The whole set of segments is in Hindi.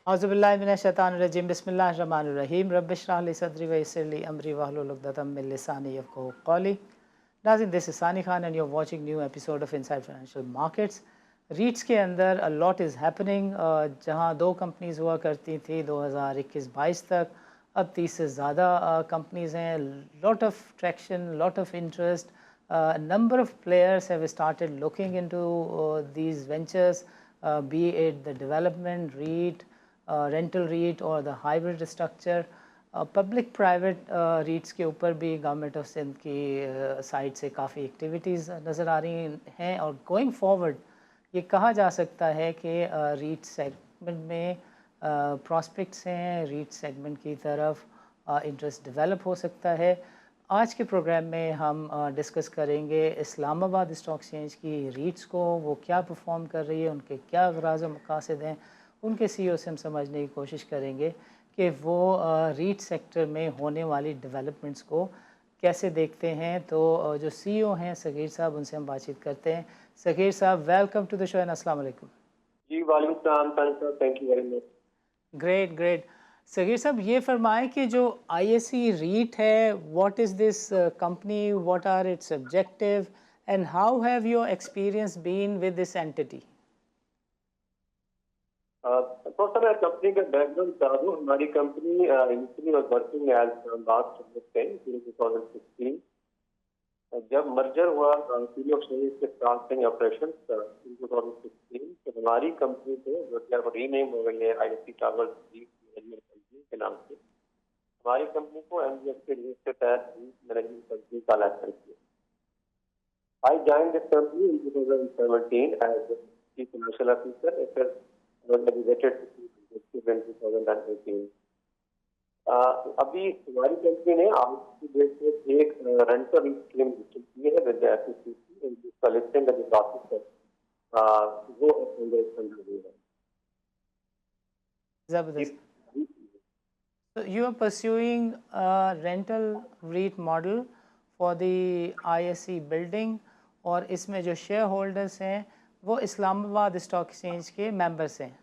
औज़ुबिल्लाहिमिनश्शैतानिर्रजीम बिस्मिल्लाहिर्रहमानिर्रहीम रब्बिश्रह ली सदरी वयस्सिर ली अमरी वहलुल उक़दतम मिन लिसानी यफ़क़हू क़ौली। नाज़रीन, this is Saani Khan and you are watching new episode of inside financial markets. REITs के अंदर अ लॉट इज़ हैपनिंग। जहां दो कंपनीज़ हुआ करती थी 2021-22 तक, अब 30 से ज़्यादा कंपनीज़ हैं। Lot of traction, lot of interest, number of players have started looking into these ventures, be it the development REIT, rental REIT और the hybrid structure. Public private REITs के ऊपर भी गवर्नमेंट ऑफ सिंध की साइड से काफ़ी एक्टिविटीज़ नज़र आ रही हैं। और गोइंग फॉरवर्ड ये कहा जा सकता है कि रीट सेगमेंट में प्रॉस्पेक्ट्स हैं, रीट सेगमेंट की तरफ इंटरेस्ट डेवलप हो सकता है। आज के प्रोग्राम में हम डिस्कस करेंगे इस्लामाबाद स्टॉक एक्सचेंज की रीट्स को, वो क्या परफॉर्म कर रही है, उनके क्या अगराज़ और मकासद हैं। उनके सीईओ से हम समझने की कोशिश करेंगे कि वो रीट सेक्टर में होने वाली डेवलपमेंट्स को कैसे देखते हैं। तो जो सीईओ हैं सगीर साहब, उनसे हम बातचीत करते हैं। सगीर साहब, welcome to the show and अस्सलाम वालेकुम। जी वालेकुम सलाम, thank you very much. Great great. Sagheer साहब, ये फरमाएं कि जो आईएससी रीट है, what is this company, what are its objective and how have your experience been with this entity? तो सर मैं कंपनी का बैकग्राउंड बता दूं। हमारी company initially was working as last 2016। जब मर्जर हुआ सिटी ऑफ सर्विस के साथ ऑपरेशन इन 2016, तो हमारी कंपनी को जो कि अब रीनेम हो गई है आईएससी टावर्स मैनेजमेंट कंपनी के नाम से, हमारी कंपनी को एनबीएफसी रूल्स के तहत मैनेजमेंट कंपनी का लाइसेंस दिया। I joined this company in 2017 as Chief Financial Officer. It was delegated to Chief in 2018. अभी हमारी कंपनी ने आज की डेट में एक रेंटल स्कीम रजिस्टर की है विद एफसीसी, जिसका लिस्टिंग का जो प्रोसेस है वो अंडर है। ज़बरदस्त। So you are pursuing a rental REIT model for the ISC building, और इसमें जो शेयर होल्डर्स हैं वो इस्लामाबाद स्टॉक एक्सचेंज के मेंबर्स हैं।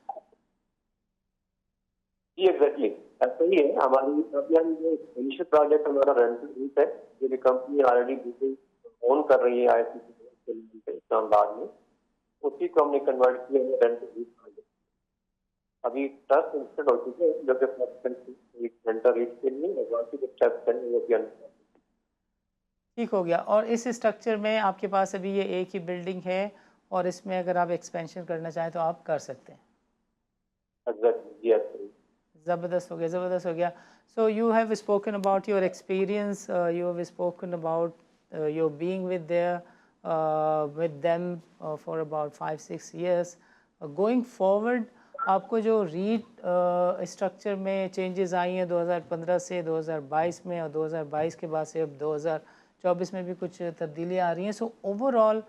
जी एग्जैक्टली ऐसा ही है। हमारी जो इनिशियल प्रोजेक्ट हमारा रेंटल REIT है, जो कंपनी ऑलरेडी बिल्डिंग ओन कर रही है आईएससी इस्लामाबाद में, उसी को हमने कन्वर्ट किया है रेंटल REIट प्रोजेक्ट। अभी ट्रस्ट इंस्टेड हो चुके हैं जो कि रेंटल REIट के लिए बाकी जो स्टेप्स हैं वो भी ठीक हो गया। और इस स्ट्रक्चर में आपके पास अभी ये एक ही बिल्डिंग है, और इसमें अगर आप एक्सपेंशन करना चाहें तो आप कर सकते हैं। ज़बरदस्त हो गया, ज़बरदस्त हो गया। So you have spoken about your experience, you have spoken about your being with them for about 5-6 years। Going forward, आपको जो रीट स्ट्रक्चर में चेंजेस आई हैं 2015 से 2022 में, और 2022 के बाद से अब 2024 में भी कुछ तब्दीलियाँ आ रही हैं। सो ओवरऑल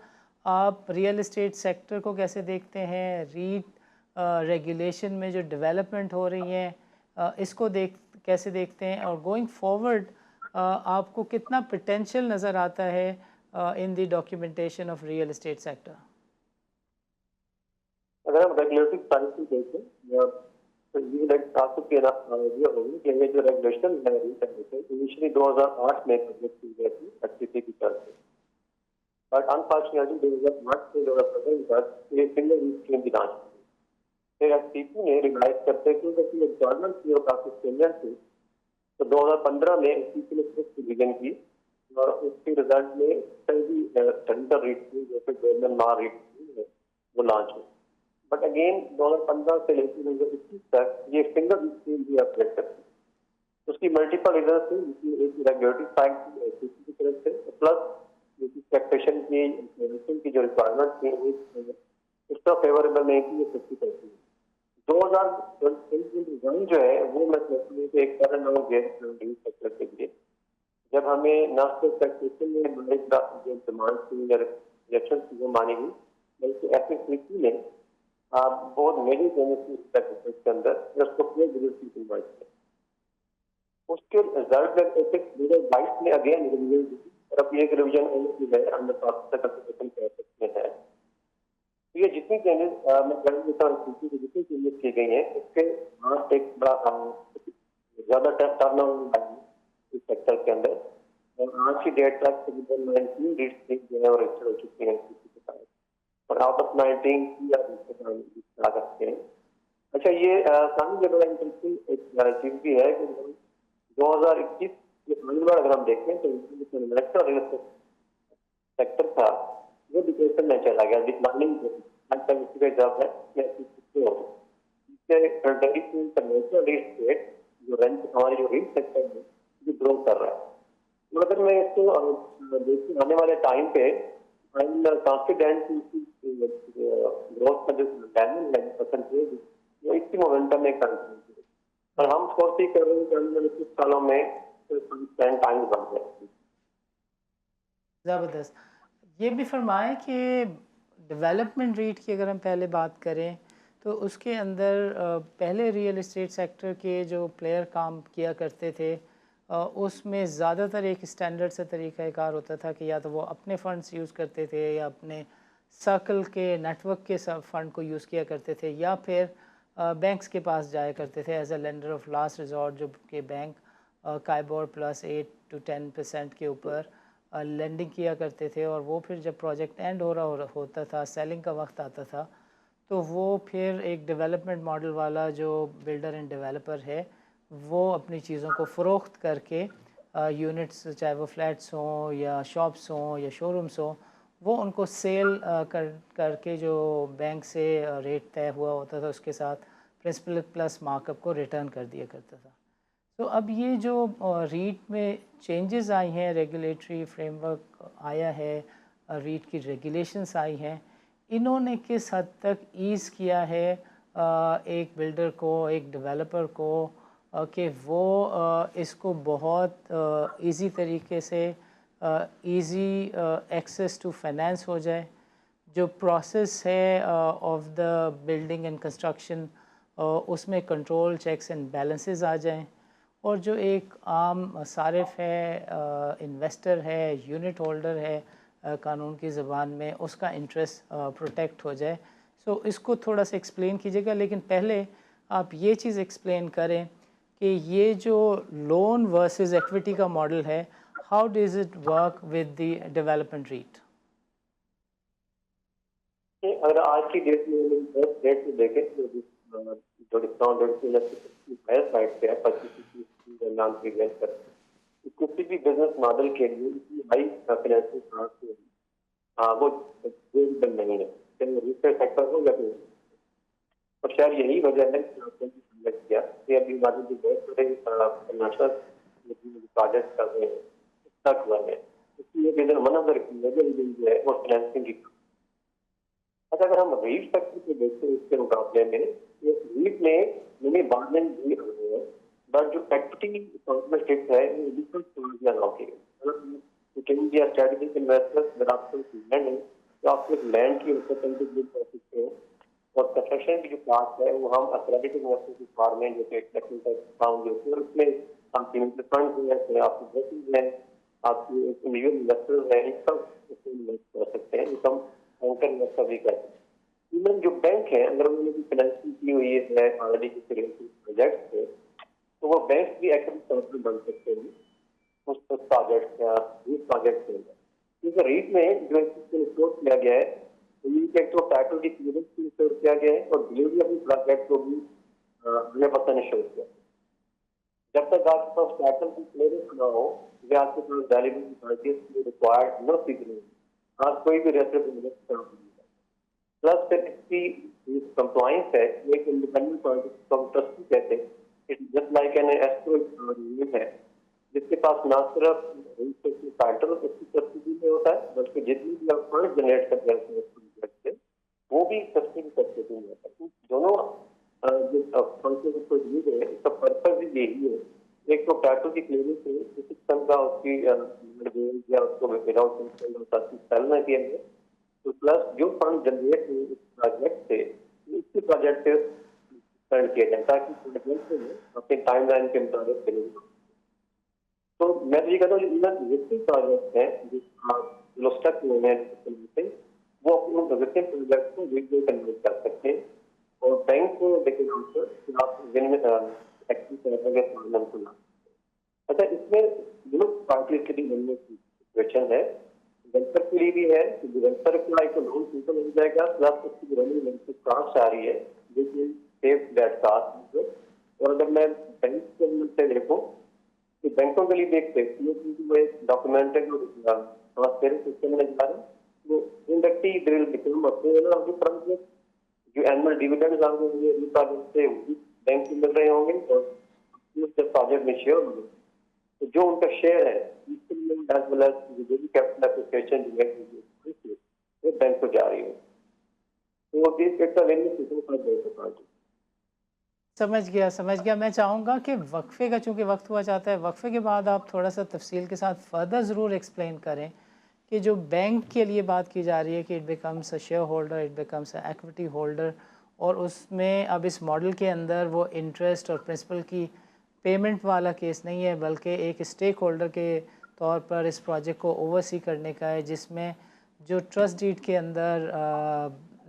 आप रियल एस्टेट सेक्टर को कैसे देखते हैं? रीट रेगुलेशन में जो डेवलपमेंट हो रही हैं, इसको कैसे देखते हैं? और गोइंग फॉरवर्ड आपको कितना पोटेंशियल नज़र आता है in the documentation of real estate sector? अगर हम रेगुलेटरी पॉलिसी देखें तो ये ये होगी कि ये जो रेगुलेशन है इनिशियली 2008 में पब्लिक की गई थी एफसीसी की तरफ से, बट अनफॉर्चुनेटली 2008 से 2015 तक ये सिंगल स्कीम की लॉन्च हुई। फिर एफसीसी ने रिवाइज करते क्योंकि गवर्नमेंट की काफी फेलियर थी, तो 2015 में एफसीसी ने फिफ्थ रिवीजन की, और उसके रिजल्ट में सभी टेंडर रेट थी जो कि गवर्नमेंट लॉ रेट थी वो लॉन्च हुई। बट अगेन 2015 से लेकर 2021 तक ये सिंगल स्कीम भी अपडेट करती है। उसकी मल्टीपल रीजन थी, जिसकी एक रेगुलेटरी साइड थी एफसीसी की तरफ से, प्लस टैक्सेशन की इम्प्लीमेंटेशन की जो रिक्वायरमेंट थी उसका फेवरेबल नहीं थी, ये 50% 2021 जो है वो मैं समझती हूँ कि एक करंट नाउ गेम सेक्टर के लिए, जब हमें ना सिर्फ टैक्सेशन में जो डिमांड थी या रिजेक्शन थी वो मानी गई, बल्कि एफसीसी ने बहुत मेजर चेंजेस के अंदर उसको पूरे डिलीवरी इन्वाइट किया। उसके रिजल्ट में 2022 में अगेन रिवीजन दी, और अब एक रिवीजन है अंडर प्रोसेस कह सकते हैं। तो ये जितनी चेंजेस मैं कर देता हूँ, जितनी चेंजेस की गई हैं उसके बाद एक बड़ा ज्यादा टर्न इस सेक्टर के अंदर, और आज की डेट तक तकरीबन 19 रीट्स जो है वो रजिस्टर हो चुकी हैं के साथ, और आउट ऑफ 19 की आप ला सकते हैं। अच्छा, ये सामने जो बड़ा इंटरेस्टिंग एक चीज भी है कि 2021 के अगली बार अगर हम देखें तो इंटरनेशनल रियल एस्टेट सेक्टर था वो डिप्रेशन में चला गया, डिक्लाइनिंग जब है इंटरनेशनल रियल एस्टेट जो रेंट हमारे जो रियल सेक्टर में जो ग्रो कर रहा है। तो अगर मैं इसको देखूँ आने वाले टाइम पे, आई एम कॉन्फिडेंट ग्रोथ का जो परसेंटेज वो इसी मोमेंटम में कंटिन्यू, और हम फोर्स कर रहे हैं कि आने वाले कुछ सालों में टाइम बन जाए। ज़बरदस्त। ये भी फरमाएं कि डेवलपमेंट रेट की अगर हम पहले बात करें तो उसके अंदर पहले रियल एस्टेट सेक्टर के जो प्लेयर काम किया करते थे उसमें ज़्यादातर एक स्टैंडर्ड सा तरीक़ाकार होता था कि या तो वो अपने फ़ंड्स यूज़ करते थे या अपने सर्कल के नेटवर्क के सब फ़ंड को यूज़ किया करते थे, या फिर बैंक्स के पास जाया करते थे as a lender of last resort, जो कि बैंक काइबोर प्लस 8 to 10% के ऊपर लेंडिंग किया करते थे, और वो फिर जब प्रोजेक्ट एंड हो रहा होता था, सेलिंग का वक्त आता था, तो वो फिर एक डेवलपमेंट मॉडल वाला जो बिल्डर एंड डेवलपर है वो अपनी चीज़ों को फ़रोख्त करके यूनिट्स, चाहे वो फ्लैट्स हों या शॉप्स हों या शोरूम्स हों, वो उनको सेल करके जो बैंक से रेट तय हुआ होता था उसके साथ प्रिंसिपल प्लस मार्कअप को रिटर्न कर दिया करता था। तो अब ये जो रीट में चेंजेस आई हैं, रेगुलेटरी फ्रेमवर्क आया है, रीट की रेगुलेशंस आई हैं, इन्होंने किस हद तक ईज़ किया है एक बिल्डर को, एक डेवलपर को, कि वो इसको बहुत इजी तरीके से इजी एक्सेस टू फाइनेंस हो जाए, जो प्रोसेस है of the building and construction उसमें कंट्रोल, चेक्स एंड बैलेंसेस आ जाएं, और जो एक आम सारिफ है, इन्वेस्टर है, यूनिट होल्डर है कानून की ज़बान में, उसका इंटरेस्ट प्रोटेक्ट हो जाए। सो इसको थोड़ा सा एक्सप्लेन कीजिएगा, लेकिन पहले आप ये चीज़ एक्सप्लेन करें कि ये जो लोन वर्सेस इक्विटी का मॉडल है, how does it work with the development REIT? अगर आज की डेट में डेट में देखें तो जो डिस्काउंट रेट साइड पे है 25 नाम पीरियड पर, किसी भी बिजनेस मॉडल के लिए इतनी हाई फाइनेंशियल कॉस्ट वो नहीं है, चाहे रिटेल सेक्टर हो या फिर, और शायद यही वजह है कि आपने सिलेक्ट किया कि अभी हमारी जो बहुत बड़े नेशनल प्रोजेक्ट कर रहे हैं तक हुआ है, इसलिए reason one of the reason जो है वो फाइनेंसिंग की। अच्छा, अगर हम रीट सेक्टर को देखते हैं इसके मुकाबले में, ये रीट में मिनी बार्गेन भी हो रहे हैं, बट जो एक्टिविटी पार्टनरशिप है वो डिफरेंट स्टेज में अलाउ की है। You can be a strategic investor, अगर आपको लैंड है तो आप उस लैंड की रिप्रेजेंटेटिव बिल कर सकते हैं, और कंस्ट्रक्शन की जो पार्ट है वो हम अथॉरिटी इन्वेस्टर की फॉर्म में जैसे टेक्निकल फाउंड जो है उसमें हम पेमेंट फंड है, आपकी ब्रोकिंग है, आपकी इंडिविजुअल इन्वेस्टर है, इन सब उसमें इन्वेस्ट कर सकते हैं, इनकम एंकर इन्वेस्टर भी कर सकते हैं। इवन जो बैंक है अगर उन्होंने भी फाइनेंसिंग की हुई है ऑलरेडी किसी प्रोजेक्ट से, तो वो बैंक भी एक्टिव तौर पर बन सकते हैं उस प्रोजेक्ट या इस प्रोजेक्ट के अंदर, क्योंकि रीट में जो इंश्योर किया गया है तो टाइटल की क्लियरेंस भी इंश्योर किया गया है, और डिलीवरी अपनी प्रोजेक्ट को भी 100% इंश्योर किया। जब तक आपके पास टाइटल की क्लियरेंस ना हो या आपके पास validity certificate required no signature, आप कोई भी रेफरेंस इन्वेस्ट कर सकते हैं। प्लस फिर इसकी कंप्लायंस है, एक इंडिपेंडेंट ट्रस्टी कहते हैं, it's just like an escrow unit है जिसके पास ना सिर्फ टाइटल उसकी कस्टडी में होता है, बल्कि जितनी भी आप फंड जनरेट करते हैं वो भी कस्टडी कस्टडी में होता है। दोनों जो फंक्शन को यूज है इसका पर्पज भी यही है, एक तो टाइटल की क्लियरेंस है, किसी किस्म का उसकी या उसको विदाउट चलना किया गया, तो प्लस जो फंड जनरेट हुए इस प्रोजेक्ट से इसी प्रोजेक्ट से स्पेंड किया जाए ताकि प्रोजेक्ट में अपने टाइमलाइन के मुताबिक चलेंगे। तो मैं तो ये कहता हूँ जितने प्रोजेक्ट हैं जो स्टक हुए हैं वो अपने अपने प्रोजेक्ट को रीट में कन्वर्ट कर सकते हैं और बैंक को देखिए आप जिनमें एक्टिव करेंगे प्रॉब्लम को ला। अच्छा, इसमें जो पार्टिसिपेटिंग बनने की सिचुएशन है, डेवलपर के लिए भी है कि डेवलपर का एक लोन सिंपल हो जाएगा, प्लस उसकी रनिंग बेनिफिट कास्ट आ रही है जो सेफ दैट कास्ट। और अगर मैं बैंक से देखूँ कि बैंकों के लिए भी एक सेफ्टी है, क्योंकि वो एक डॉक्यूमेंट है जो ट्रांसपेरेंट सिस्टम में जा रहा है, वो indirectly they will become a pair of the project. जो एनुअल डिविडेंड्स आगे होंगे प्रोजेक्ट से बैंक को मिल रहे होंगे और जब प्रोजेक्ट में शेयर होंगे तो जो उनका शेयर है एज वेल एज जो भी कैपिटल एप्लिकेशन वो बैंक को जा रही है। तो this it's a very simple for both party. समझ गया। मैं चाहूँगा कि वक्फे का चूँकि वक्त हुआ चाहता है, वक्फे के बाद आप थोड़ा सा तफसील के साथ फर्दर ज़रूर एक्सप्लेन करें कि जो बैंक के लिए बात की जा रही है कि it becomes a share holder, it becomes a equity holder, और उसमें अब इस मॉडल के अंदर वो इंटरेस्ट और प्रिंसिपल की पेमेंट वाला केस नहीं है, बल्कि एक स्टेक होल्डर के तौर पर इस प्रोजेक्ट को ओवरसी करने का है, जिसमें जो ट्रस्ट डीड के अंदर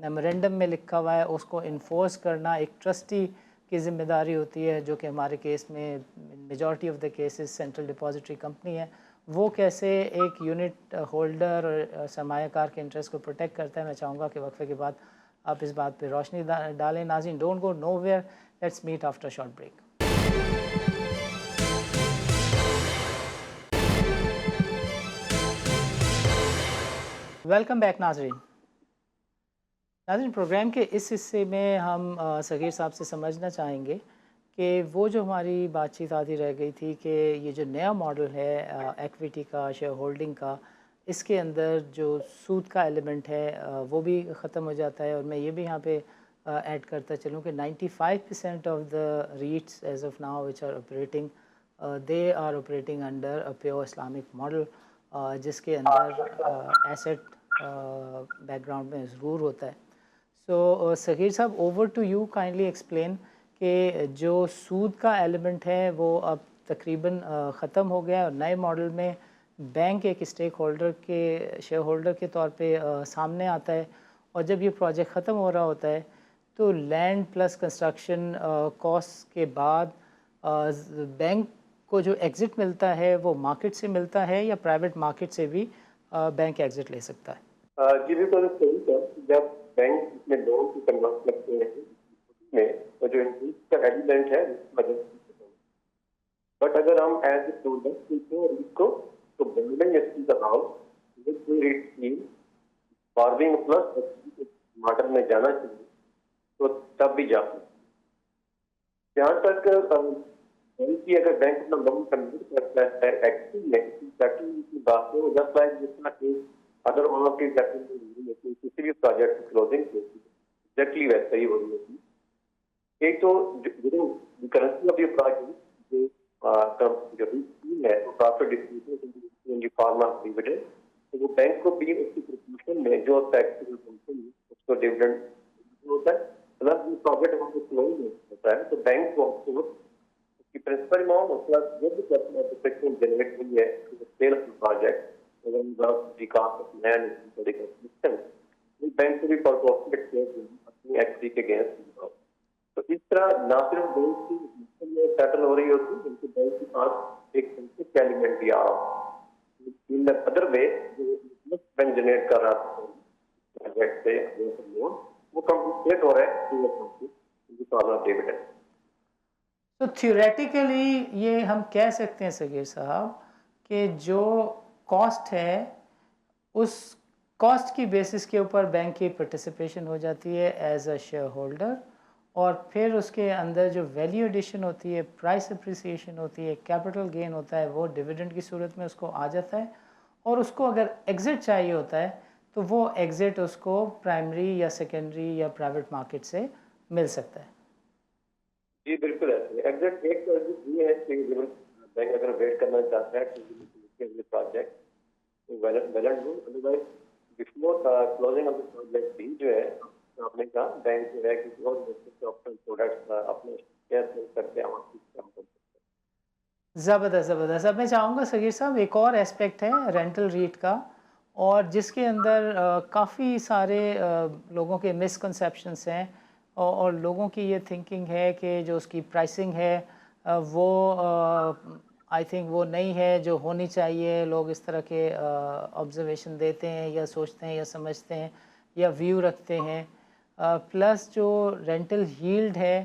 मेमोरेंडम में लिखा हुआ है उसको इन्फोर्स करना एक ट्रस्टी की ज़िम्मेदारी होती है, जो कि हमारे केस में majority of the cases central depository company है। वो कैसे एक यूनिट होल्डर और सरमायाकार के इंटरेस्ट को प्रोटेक्ट करता है, मैं चाहूँगा कि वक्फे के बाद आप इस बात पे रोशनी डालें। नाज़रीन, don't go nowhere, let's meet after short break. Welcome back नाज़रीन। प्रोग्राम के इस हिस्से में हम सगीर साहब से समझना चाहेंगे कि वो जो हमारी बातचीत आती रह गई थी कि ये जो नया मॉडल है इक्विटी का, शेयर होल्डिंग का, इसके अंदर जो सूद का एलिमेंट है वो भी ख़त्म हो जाता है। और मैं ये भी यहाँ पे ऐड करता चलूँ कि 95% of the REITs as of now which are operating, they are operating under a pure Islamic model, जिसके अंदर एसेट बैकग्राउंड में ज़रूर होता है। सो सगीर साहब, over to you, kindly explain कि जो सूद का एलिमेंट है वो अब तकरीबन ख़त्म हो गया है और नए मॉडल में बैंक एक स्टेक होल्डर के, शेयर होल्डर के तौर पे सामने आता है। और जब ये प्रोजेक्ट ख़त्म हो रहा होता है तो लैंड प्लस कंस्ट्रक्शन कॉस्ट के बाद बैंक को जो एग्ज़िट मिलता है वो मार्केट से मिलता है या प्राइवेट मार्केट से भी बैंक एग्ज़िट ले सकता है? जी बिल्कुल सही है। जब बैंक में लोन की कन्वर्ट करते हैं में तो जो इंक्रीज का एलिमेंट है बट अगर हम एज ए प्रोडक्ट इसको तो बिल्डिंग इसकी amount with rate scheme forming plus model में जाना चाहिए तो तब भी जा सकते। जहाँ तक की अगर बैंक अपना लोन कन्वर्ट करता है एक्चुअली में सेटलमेंट की बात हो, जस्ट लाइक जितना कि other one of the settlement किसी भी प्रोजेक्ट की क्लोजिंग एग्जैक्टली वैसा ही हो रही होती। एक तो करेंसी ऑफ द प्रोजेक्ट जो स्कीम है वो profit distribution in the form of dividend, तो वो बैंक को भी उसकी प्रोपोर्शन में जो टैक्स उसको डिविडेंड होता है, प्लस जो प्रोजेक्ट हमको क्लोज होता है तो बैंक को उसकी प्रिंसिपल अमाउंट और प्लस जो भी कैपिटल जनरेट हुई है सेल ऑफ प्रोजेक्ट बैंक को भी अपनी एक्चुअली के अगेंस्ट। तो इस तरह ना सिर्फ बैंक की में सेटल हो रही होती है, बल्कि बैंक के पास एक संचित एलिमेंट भी आ रहा है इन द अदर वे जो बैंक जनरेट कर रहा था प्रोजेक्ट से लोन वो कंप्लीट हो रहा है डिविडेंड। तो थ्योरेटिकली ये हम कह सकते हैं सगीर साहब कि जो कॉस्ट है उस कॉस्ट की बेसिस के ऊपर बैंक की पार्टिसिपेशन हो जाती है एज अ शेयर होल्डर, और फिर उसके अंदर जो वैल्यू एडिशन होती है, प्राइस अप्रिसिएशन होती है, कैपिटल गेन होता है, वो डिविडेंड की सूरत में उसको आ जाता है। और उसको अगर एग्ज़िट चाहिए होता है तो वो एग्ज़िट उसको प्राइमरी या सेकेंडरी या प्राइवेट मार्केट से मिल सकता है। जी बिल्कुल ऐसे एग्जैक्ट एक तो ये है कि बैंक अगर वेट करना चाहता है तो project otherwise before closing of the project भी जो है आपने कहा बैंक जो है किसी और ऑप्शन प्रोडक्ट्स अपने शेयर सेल करके हम काम कर सकते हैं। ज़बरदस्त ज़बरदस्त। अब मैं चाहूँगा सगीर साहब, एक और एस्पेक्ट है रेंटल रीट का, और जिसके अंदर काफ़ी सारे लोगों के मिसकंसेप्शंस हैं और लोगों की ये थिंकिंग है कि जो उसकी प्राइसिंग है वो आई थिंक वो नहीं है जो होनी चाहिए। लोग इस तरह के ऑब्जर्वेशन देते हैं या सोचते हैं या समझते हैं या व्यू रखते हैं। प्लस जो रेंटल यील्ड है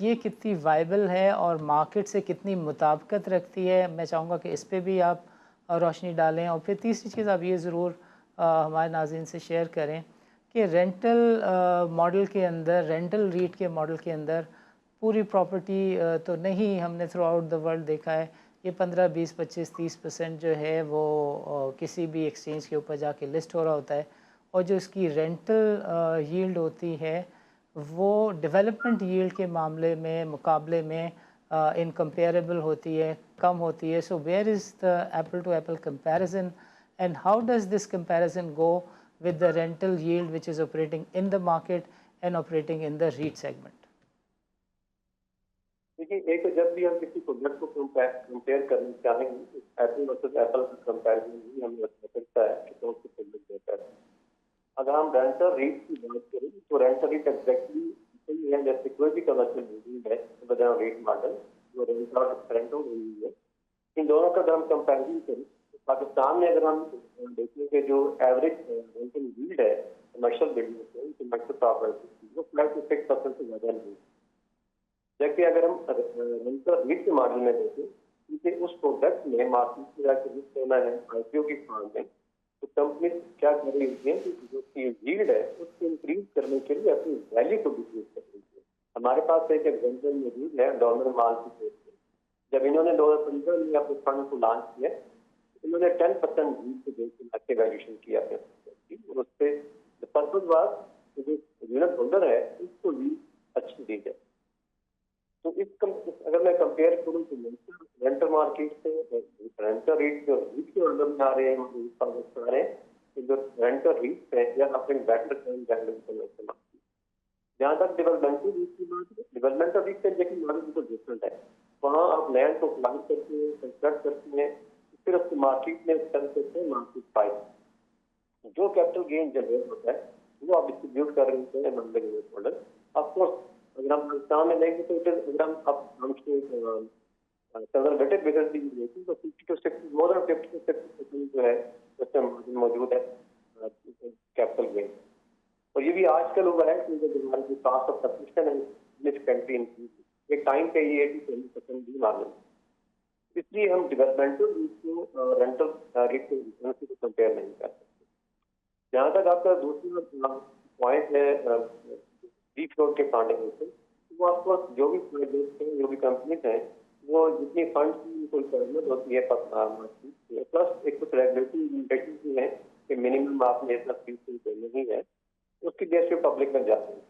ये कितनी वाइबल है और मार्केट से कितनी मुताबिकत रखती है, मैं चाहूँगा कि इस पे भी आप रोशनी डालें। और फिर तीसरी चीज़ आप ये ज़रूर हमारे नाज़रीन से शेयर करें कि रेंटल मॉडल के अंदर, रेंटल रीट के मॉडल के अंदर पूरी प्रॉपर्टी तो नहीं, हमने थ्रू आउट द वर्ल्ड देखा है ये 15, 20, 25, 30% जो है वो किसी भी एक्सचेंज के ऊपर जाके लिस्ट हो रहा होता है। और जो इसकी रेंटल यील्ड होती है वो डेवलपमेंट यील्ड के मामले में मुकाबले में इनकम्पेरेबल होती है, कम होती है। So where is the apple to apple comparison and how does this comparison go with the rental yield which is operating in the market and operating in the REIT segment? देखिए, एक तो जब भी हम किसी प्रोडक्ट को कंपेयर करना चाहेंगे, एप्पल वर्सेस एप्पल का कंपैरिजन ही हमें अच्छा सकता है कि कौन सी प्रोडक्ट बेहतर है। अगर हम रेंटल रेट की बात करें तो रेंटल रेट एग्जैक्टली सही है, जैसे कोई भी कमर्शियल बिल्डिंग है बजाय रेट मॉडल जो रेंट हो रही है, इन दोनों का अगर हम कंपैरिजन करें तो पाकिस्तान में अगर हम देखें कि जो एवरेज रेंटल यील्ड है कमर्शियल बिल्डिंग से, कमर्शियल प्रॉपर्टी वो 5 से 6% से ज़्यादा नहीं है। जबकि अगर हम रेंटल रेट के मॉडल में देखें, क्योंकि उस प्रोडक्ट में मार्केट में जाकर रिस्क लेना है आईपीओ की फॉर्म में, तो कंपनी क्या कर रही है कि जो उसकी यील्ड है उसको इंक्रीज करने के लिए अपनी वैल्यू को डिक्रीज कर रही है। हमारे पास एक एग्जाम्पल मौजूद है डॉलर माल की केस में। जब इन्होंने 2015 में अपने फंड को लॉन्च किया, इन्होंने 10% यील्ड के वैल्यूएशन किया अपने और उससे पर्पज वाज जो यूनिट होल्डर है उसको यील्ड अच्छी दी जाए। तो अगर मैं कंपेयर करूँ तो रेंटल मार्केट से रेंटल रेट जो रीट के अंडर में आ रहे हैं आ रहे हैं, तो जो रेंटल रेट है या अपने बेटर जहाँ तक डेवलपमेंटल रीट की बात है, डेवलपमेंटल रीट का देखिए मॉडल बिल्कुल डिफरेंट है। वहाँ आप लैंड को प्लान करते हैं, कंस्ट्रक्ट करते हैं, फिर उसको मार्केट में सेल करते हैं मार्केट प्राइस। जो कैपिटल गेन जनरेट होता है वो आप डिस्ट्रीब्यूट कर रहे हैं मॉडल। ऑफकोर्स अगर हम पाकिस्तान में देखें तो अगर हम अब कंजर्वेटिव मेथड की देखें तो 50 to 60 मोर देन 50 to 60% जो है उसमें मौजूद है कैपिटल गेन। और ये भी आजकल हुआ है क्योंकि हमारी जो कास्ट ऑफ सब्सक्रिप्शन है सिग्निफिकेंटली इंक्रीज, एक टाइम पे ये 80% भी मालूम। इसलिए हम डेवलपमेंटल रेट को रेंटल रेट को कंपेयर नहीं कर सकते। जहाँ तक आपका दूसरा पॉइंट है फ्री फ्लोट के फंडिंग, वो आपको जो भी प्रोजेक्ट हैं, जो भी कंपनीज हैं, वो जितनी फंड की कोई रिक्वायरमेंट होती है प्लस एक कुछ रेगुलेटरी लिमिटेशन भी है कि मिनिमम आपने इतना फीस देनी ही है, उसकी बेस पे पब्लिक में जाते हैं।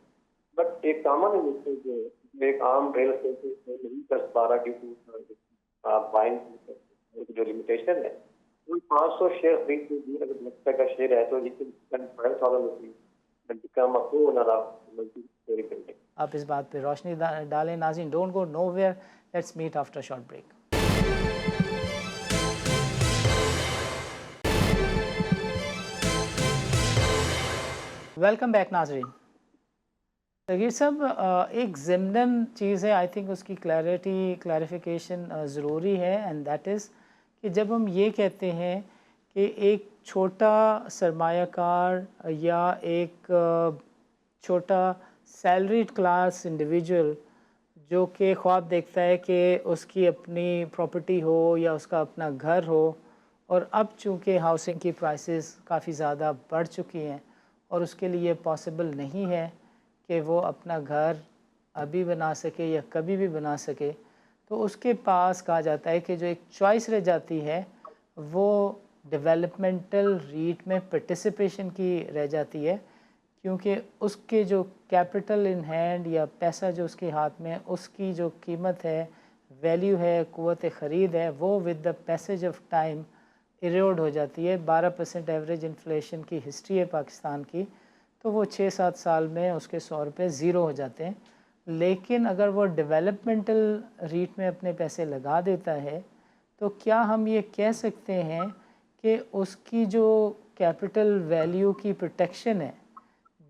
बट एक कॉमन इन्वेस्टर जो एक आम रियल एस्टेट नहीं कर पा रहा ड्यू टू बाइंग जो लिमिटेशन है, वो 500 शेयर खरीद लीजिए, अगर ₹1 का शेयर है तो ये 5,000 rupees become a co-owner of multi-story building. आप इस बात पे रोशनी डालें नाज़रीन। Don't go nowhere, let's meet after short break. Welcome back नाज़रीन। तगीर साहब, एक ज़िमनन चीज़ है, आई थिंक उसकी क्लैरिफिकेशन ज़रूरी है, एंड दैट इज़ कि जब हम ये कहते हैं कि एक छोटा सरमायाकार या एक छोटा सैलरीड क्लास इंडिविजुअल जो कि ख्वाब देखता है कि उसकी अपनी प्रॉपर्टी हो या उसका अपना घर हो, और अब चूँकि हाउसिंग की प्राइसेस काफ़ी ज़्यादा बढ़ चुकी हैं और उसके लिए पॉसिबल नहीं है कि वो अपना घर अभी बना सके या कभी भी बना सके, तो उसके पास कहा जाता है कि जो एक चॉइस रह जाती है वो डेवलपमेंटल रीट में पार्टिसिपेशन की रह जाती है, क्योंकि उसके जो कैपिटल इन हैंड या पैसा जो उसके हाथ में, उसकी जो कीमत है, वैल्यू है, क़ुव्वत ख़रीद है, वो with the passage of time Erode हो जाती है। 12% एवरेज इन्फ्लेशन की हिस्ट्री है पाकिस्तान की, तो वो 6-7 साल में उसके 100 रुपये ज़ीरो हो जाते हैं। लेकिन अगर वो डेवलपमेंटल रीट में अपने पैसे लगा देता है, तो क्या हम ये कह सकते हैं कि उसकी जो कैपिटल वैल्यू की प्रोटेक्शन है,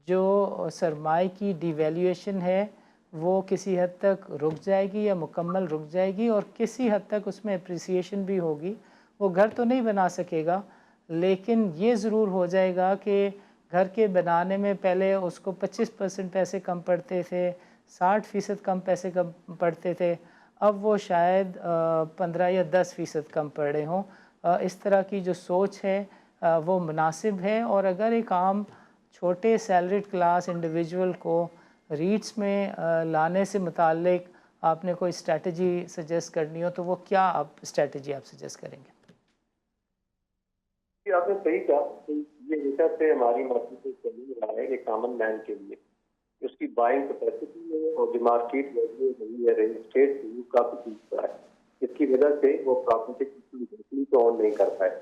जो सरमाए की डिवैल्यूएशन है, वो किसी हद तक रुक जाएगी या मुकम्मल रुक जाएगी, और किसी हद तक उसमें अप्रिसिएशन भी होगी। वो घर तो नहीं बना सकेगा, लेकिन ये ज़रूर हो जाएगा कि घर के बनाने में पहले उसको 25% पैसे कम पड़ते थे, 60% कम पैसे कम पड़ते थे, अब वो शायद 15 या 10% कम पड़े हों। इस तरह की जो सोच है वो मुनासिब है। और अगर एक आम छोटे सैलरीड क्लास इंडिविजुअल को रीट्स में लाने से मुतालिक आपने कोई स्ट्रेटजी सजेस्ट करनी हो, तो वो क्या आप स्ट्रेटजी आप सजेस्ट करेंगे? कि आपने सही कहा कि ये हमेशा से हमारी मर्जी से चली रहा है कि कॉमन मैन के लिए उसकी बाइंग कैपेसिटी में और जो मार्केट वैल्यू नहीं है रियल एस्टेट की, वो काफी पीछे है। इसकी वजह से वो प्रॉपर्टी को ऑन नहीं कर पाए।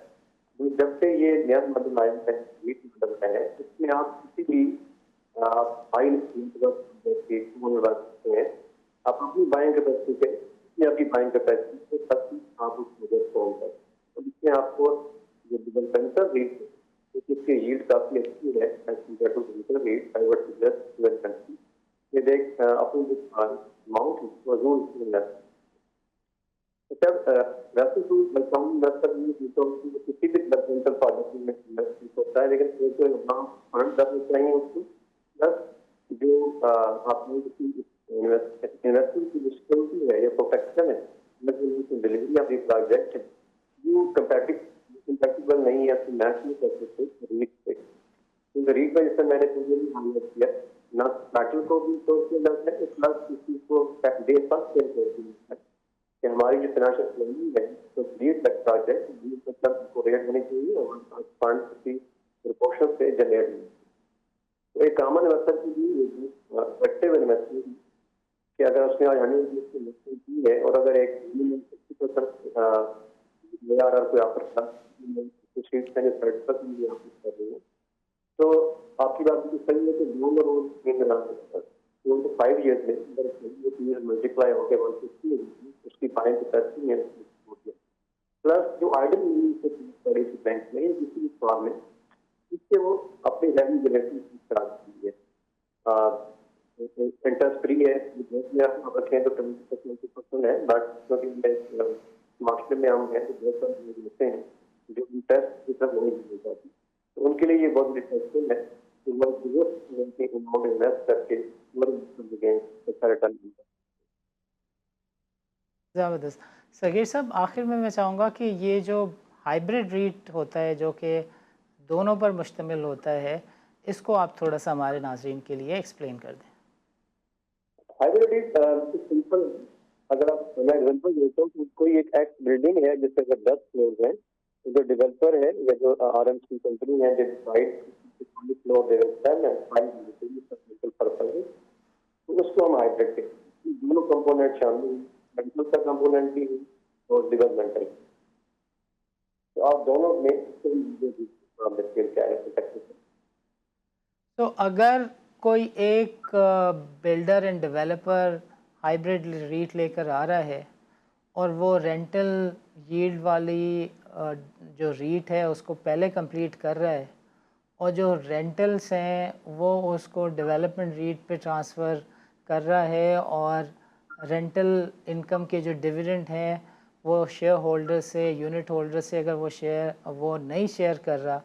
जब से ये नया मॉडल आया है, है इसमें आप किसी भी आप अपनी बाइंग कैपेसिटी से आपकी बाइंग कैपेसिटी से सब आप उस बजट को ऑन करें। तो इसमें आपको जो डेवलपमेंटल रेट है, इसकी यील्ड काफी अच्छी है as compare to digital rate private sector country. ये देख अपनी जो अमाउंट वसूल किया वैसे तो बैकग्राउंड इन्वेस्टर किसी भी डेवलपमेंटल प्रोजेक्ट में इन्वेस्ट होता है, लेकिन एक तो फंड करना चाहिए उसको, प्लस जो आपने किसी इन्वेस्टमेंट की जो सिक्योरिटी है या प्रोटेक्शन है डिलीवरी ऑफ द प्रोजेक्ट है, जो कंपैटिबल नहीं है तो मैच नहीं कर सकते रीट से। तो रीट में जैसे मैंने भी हाईलाइट किया, ना बैटल को भी सोच के लगता है, प्लस किसी को डे फर्स्ट है कि हमारी जो फाइनेंशियल प्लानिंग है तो लीड तक प्रोजेक्ट मतलब को रेट होनी चाहिए और फंड की प्रोपोर्शन से जनरेट होनी। तो एक कॉमन इन्वेस्टर की भी एक्टिव इन्वेस्टमेंट कि अगर उसने आज 100 की है और अगर एक 60% कोई ऑफर था कुछ रीट का जो 30% ऑफर कर रही है, तो आपकी बात भी सही है कि दोनों रोज इन 5 years में मल्टीप्लाई होकर 150 उसकी बाइंग कैपेसिटी है प्लस जो आइडल पड़ी थी बैंक में किसी भी फॉर्म में, इससे वो अपनी वैल्यू जनरेशन करा सकती है। इंटरेस्ट फ्री है, में आप रखें तो 20% है, बट मार्केट में हम हैं तो देते हैं जो इंटरेस्ट की तरफ नहीं मिल जाती, तो उनके लिए ये बहुत इंटरेस्टिंग है। इन्वेस्ट करके ज़बरदस्त। सगीर साहब, आखिर में मैं चाहूँगा कि ये जो हाइब्रिड रीट होता है जो कि दोनों पर मुश्तमिल होता है, इसको आप थोड़ा सा हमारे नाज़रीन के लिए एक्सप्लेन कर दें। हाइब्रिड रीट सिंपल, अगर आप मैं एग्जांपल देता हूँ, कोई एक एक्स बिल्डिंग है जिसके अगर 10 फ्लोर है, तो जो डेवलपर है या जो आरएमसी कंपनी है जो डिसाइड फ्लोर दे रखता है पर्पज, तो उसको हम हाइब्रिड कहते हैं। दोनों कंपोनेंट शामिल, मेडिकल का कंपोनेंट भी है और डेवलपमेंटल, तो आप दोनों में तो अगर कोई एक builder and developer hybrid REIT लेकर आ रहा है और वो रेंटल यील्ड वाली जो रीट है उसको पहले कंप्लीट कर रहा है, और जो रेंटल्स हैं वो उसको डेवलपमेंट रीट पे ट्रांसफ़र कर रहा है, और रेंटल इनकम के जो डिविडेंड हैं वो शेयर होल्डर से, यूनिट होल्डर से अगर वो नहीं शेयर कर रहा,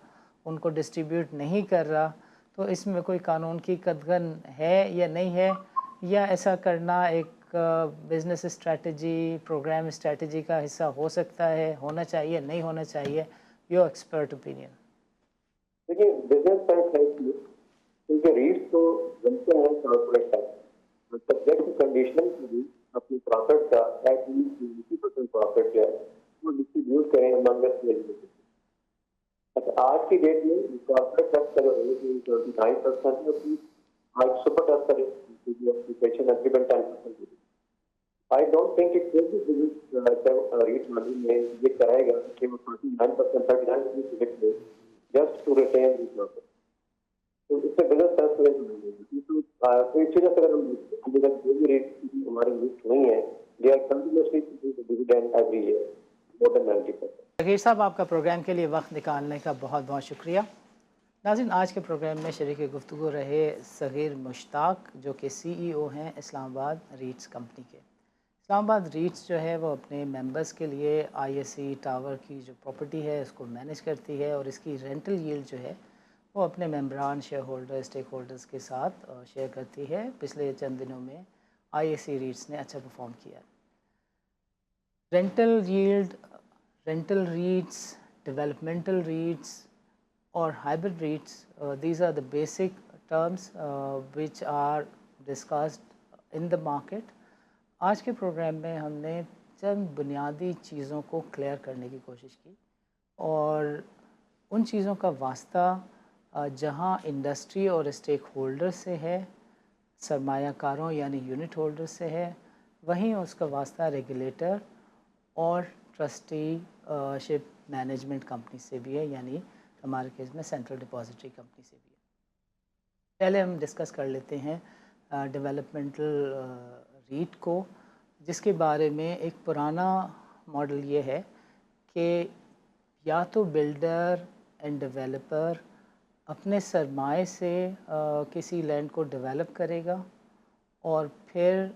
उनको डिस्ट्रीब्यूट नहीं कर रहा, तो इसमें कोई कानून की कदगन है या नहीं है, या ऐसा करना एक बिज़नेस स्ट्रैटेजी, प्रोग्राम स्ट्रैटेजी का हिस्सा हो सकता है, होना चाहिए, नहीं होना चाहिए? Your expert opinion. देखिए, बिजनेस क्योंकि रीट्स तो बनते हैं कॉर्पोरेट टैक्स, सब्जेक्ट कंडीशन भी अपनी प्रॉफिट का एटलीस्ट 20% प्रॉफिट जो है वो डिस्ट्रीब्यूट करें अमंग द। अच्छा, आज की डेट में कॉर्पोरेट टैक्स का जो रेट 29% है, आज सुपर टैक्स का application agreement 10%। I don't think it कोई भी बिजनेस रीट मनी में ये करेगा कि वो 39% just to retain the profit, तो इससे बिजनेस टैक्स तो एक चीज अगर हम जो भी रेट हमारी लिस्ट नहीं है, they are continuously dividend every year, more than 90%। Zakir साहब, आपका प्रोग्राम के लिए वक्त निकालने का बहुत बहुत शुक्रिया। नाज़रीन, आज के प्रोग्राम में शरीक गुफ्तगू रहे सग़ीर मुश्ताक, जो कि CEO हैं इस्लामाबाद रीट्स कंपनी के। इस्लामाबाद रीट्स जो है वो अपने मेंबर्स के लिए ISE टावर की जो प्रॉपर्टी है उसको मैनेज करती है, और इसकी रेंटल यील्ड जो है वो अपने मेंबरान, शेयर होल्डर, स्टेक होल्डर्स के साथ शेयर करती है। पिछले चंद दिनों में ISE रीट्स ने अच्छा परफॉर्म किया। Rental yield, rental REITs, developmental REITs or hybrid REITs, these are the basic terms which are discussed in the market. आज के प्रोग्राम में हमने चंद बुनियादी चीज़ों को क्लियर करने की कोशिश की, और उन चीज़ों का वास्ता जहां इंडस्ट्री और स्टेक होल्डर से है, सरमायाकारों यानी यूनिट होल्डर से है, वहीं उसका वास्ता रेगुलेटर और ट्रस्टीशिप मैनेजमेंट कंपनी से भी है, यानी हमारे केस में सेंट्रल डिपॉजिटरी कंपनी से भी है। पहले हम डिस्कस कर लेते हैं डेवलपमेंटल रीट को, जिसके बारे में एक पुराना मॉडल ये है कि या तो बिल्डर एंड डेवलपर अपने सरमाए से किसी लैंड को डेवलप करेगा और फिर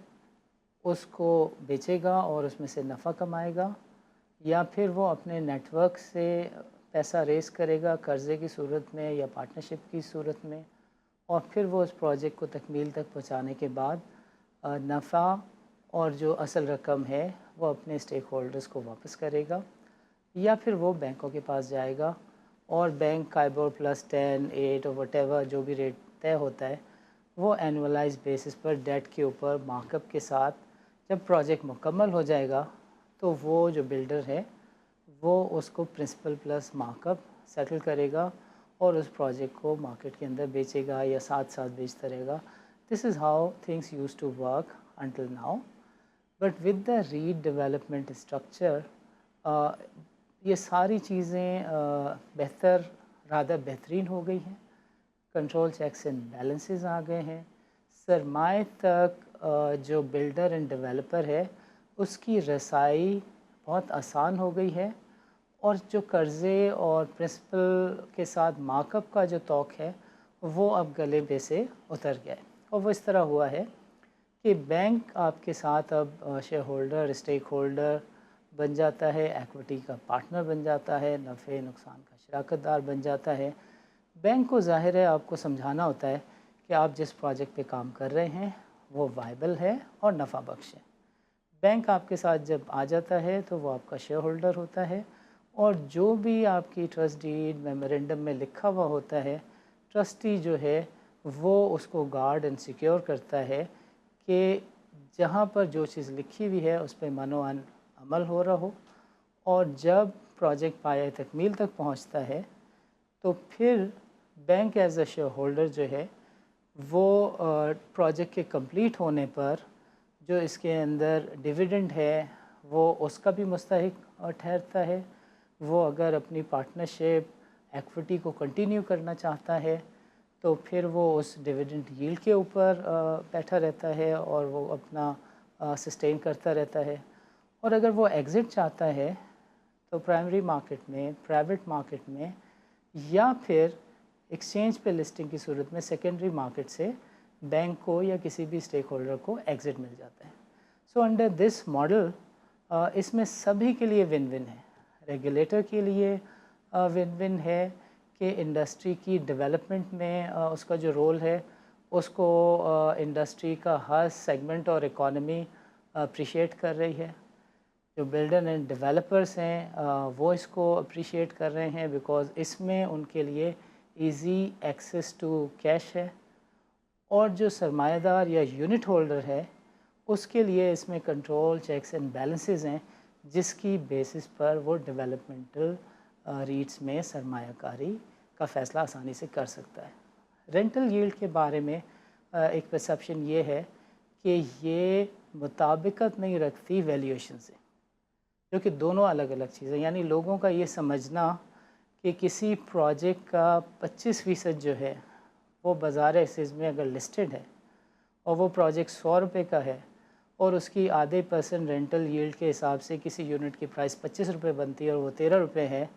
उसको बेचेगा और उसमें से नफ़ा कमाएगा, या फिर वो अपने नेटवर्क से पैसा रेस करेगा कर्ज़े की सूरत में या पार्टनरशिप की सूरत में, और फिर वो उस प्रोजेक्ट को तकमील तक पहुंचाने के बाद नफ़ा और जो असल रकम है वो अपने स्टेक होल्डर्स को वापस करेगा, या फिर वो बैंकों के पास जाएगा और बैंक काइबोर +10, 8 और वटेवर जो भी रेट तय होता है वो एनुअलाइज बेसिस पर डेट के ऊपर मार्कअप के साथ जब प्रोजेक्ट मुकम्मल हो जाएगा तो वो जो बिल्डर है वो उसको प्रिंसिपल प्लस मार्कअप सेटल करेगा और उस प्रोजेक्ट को मार्केट के अंदर बेचेगा या साथ साथ बेचता रहेगा। This is how things use to work until now, but with the redevelopment structure ये सारी चीज़ें बेहतरीन हो गई हैं। कंट्रोल चेक्स एंड बैलेंसेस आ गए हैं। सरमाए तक जो बिल्डर एंड डेवलपर है उसकी रसाई बहुत आसान हो गई है, और जो कर्ज़े और प्रिंसिपल के साथ मार्कअप का जो तौक है वो अब गले पे से उतर गया है। और वो इस तरह हुआ है कि बैंक आपके साथ अब शेयर होल्डर, स्टेक होल्डर बन जाता है, एक्विटी का पार्टनर बन जाता है, नफ़े नुकसान का शराकतदार बन जाता है। बैंक को ज़ाहिर है आपको समझाना होता है कि आप जिस प्रोजेक्ट पे काम कर रहे हैं वो वायबल है और नफ़ा बख्श है। बैंक आपके साथ जब आ जाता है तो वो आपका शेयर होल्डर होता है, और जो भी आपकी ट्रस्ट डीड मेमोरेंडम में लिखा हुआ होता है, ट्रस्टी जो है वो उसको गार्ड एंड सिक्योर करता है कि जहाँ पर जो चीज़ लिखी हुई है उस पर मनोअन अमल हो रहा हो, और जब प्रोजेक्ट पाया तकमील तक पहुँचता है तो फिर bank as a share holder जो है वो प्रोजेक्ट के कंप्लीट होने पर जो इसके अंदर डिविडेंड है वो उसका भी मुस्तहिक ठहरता है। वो अगर अपनी पार्टनरशिप एक्विटी को कंटिन्यू करना चाहता है तो फिर वो उस डिविडेंड यील्ड के ऊपर बैठा रहता है और वो अपना सस्टेन करता रहता है। और अगर वो एग्ज़िट चाहता है तो प्राइमरी मार्केट में, प्राइवेट मार्केट में, या फिर एक्सचेंज पे लिस्टिंग की सूरत में सेकेंडरी मार्केट से बैंक को या किसी भी स्टेक होल्डर को एग्ज़िट मिल जाता है। सो अंडर दिस मॉडल इसमें सभी के लिए विन विन है। रेगुलेटर के लिए विन विन है कि इंडस्ट्री की डेवलपमेंट में उसका जो रोल है उसको इंडस्ट्री का हर सेगमेंट और इकॉनमी अप्रिशिएट कर रही है। जो बिल्डर एंड डेवलपर्स हैं वो इसको अप्रिशिएट कर रहे हैं बिकॉज़ इसमें उनके लिए इजी एक्सेस टू कैश है, और जो सरमायादार या यूनिट होल्डर है उसके लिए इसमें कंट्रोल चेक्स एंड बैलेंसेस हैं जिसकी बेसिस पर वो डेवलपमेंटल रीट्स में सरमायाकारी का फ़ैसला आसानी से कर सकता है। रेंटल यील्ड के बारे में एक परसेप्शन ये है कि ये मुताबिकत नहीं रखती वैल्यूएशन से, जो कि दोनों अलग अलग चीज़ें। यानी लोगों का ये समझना कि किसी प्रोजेक्ट का 25% जो है वो बाज़ार एक्सिस में अगर लिस्टेड है और वो प्रोजेक्ट 100 रुपये का है और उसकी आधे % रेंटल यील्ड के हिसाब से किसी यूनिट की प्राइस 25 रुपये बनती है और वो 13 रुपये है,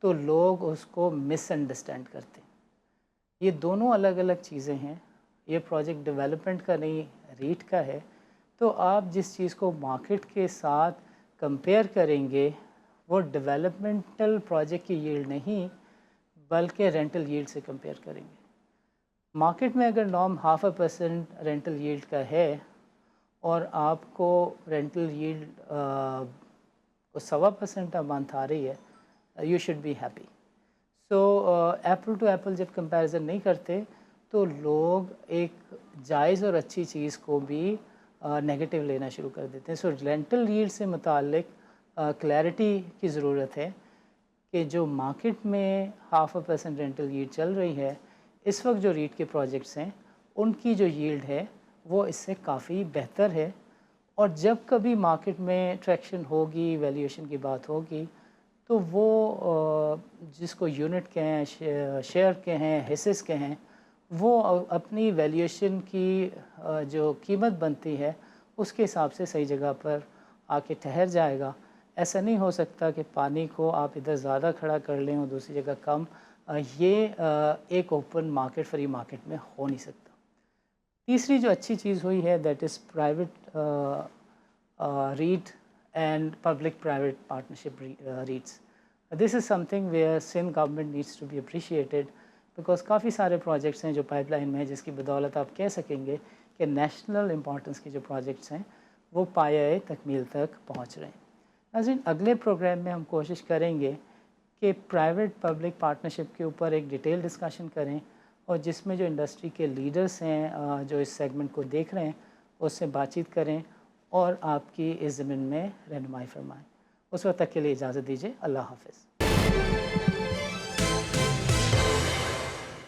तो लोग उसको मिसअंडरस्टैंड करते हैं। ये दोनों अलग अलग चीज़ें हैं। ये प्रोजेक्ट डेवलपमेंट का नहीं, रीट का है। तो आप जिस चीज़ को मार्केट के साथ कंपेयर करेंगे वो डेवलपमेंटल प्रोजेक्ट की यील्ड नहीं बल्कि रेंटल यील्ड से कंपेयर करेंगे। मार्केट में अगर नॉर्म 0.5% रेंटल यील्ड का है और आपको रेंटल यील्ड को 1.25% अ मंथ आ रही है, you should be happy. So apple to apple जब कंपैरिजन नहीं करते तो लोग एक जायज़ और अच्छी चीज़ को भी नेगेटिव लेना शुरू कर देते हैं। सो रेंटल यील्ड से मुतालिक क्लैरिटी की ज़रूरत है कि जो मार्केट में 0.5% रेंटल यील्ड चल रही है, इस वक्त जो रीट के प्रोजेक्ट्स हैं उनकी जो यील्ड है वो इससे काफ़ी बेहतर है। और जब कभी मार्केट में ट्रैक्शन होगी, वैल्यूएशन की बात होगी, तो वो जिसको यूनिट कहें, शेयर कहें, हिस्सेस कहें, वो अपनी वैल्यूएशन की जो कीमत बनती है उसके हिसाब से सही जगह पर आके ठहर जाएगा। ऐसा नहीं हो सकता कि पानी को आप इधर ज़्यादा खड़ा कर लें और दूसरी जगह कम। ये एक ओपन मार्केट, फ्री मार्केट में हो नहीं सकता। तीसरी जो अच्छी चीज़ हुई है that is private REIT and public private partnership REITs. This is something where Sindh government needs to be appreciated because काफ़ी सारे प्रोजेक्ट्स हैं जो पाइपलाइन में है जिसकी बदौलत आप कह सकेंगे कि नेशनल इम्पॉर्टेंस के जो प्रोजेक्ट्स हैं वो पाया तकमील तक पहुँच रहे हैं। नाज़रीन, अगले प्रोग्राम में हम कोशिश करेंगे कि प्राइवेट पब्लिक पार्टनरशिप के ऊपर एक डिटेल डिस्कशन करें और जिसमें जो इंडस्ट्री के लीडर्स हैं जो इस सेगमेंट को देख रहे हैं उससे बातचीत करें और आपकी इस ज़मीन में रहनुमाई फरमाएँ। उस वक्त तक के लिए इजाज़त दीजिए। अल्लाह हाफ़िज़।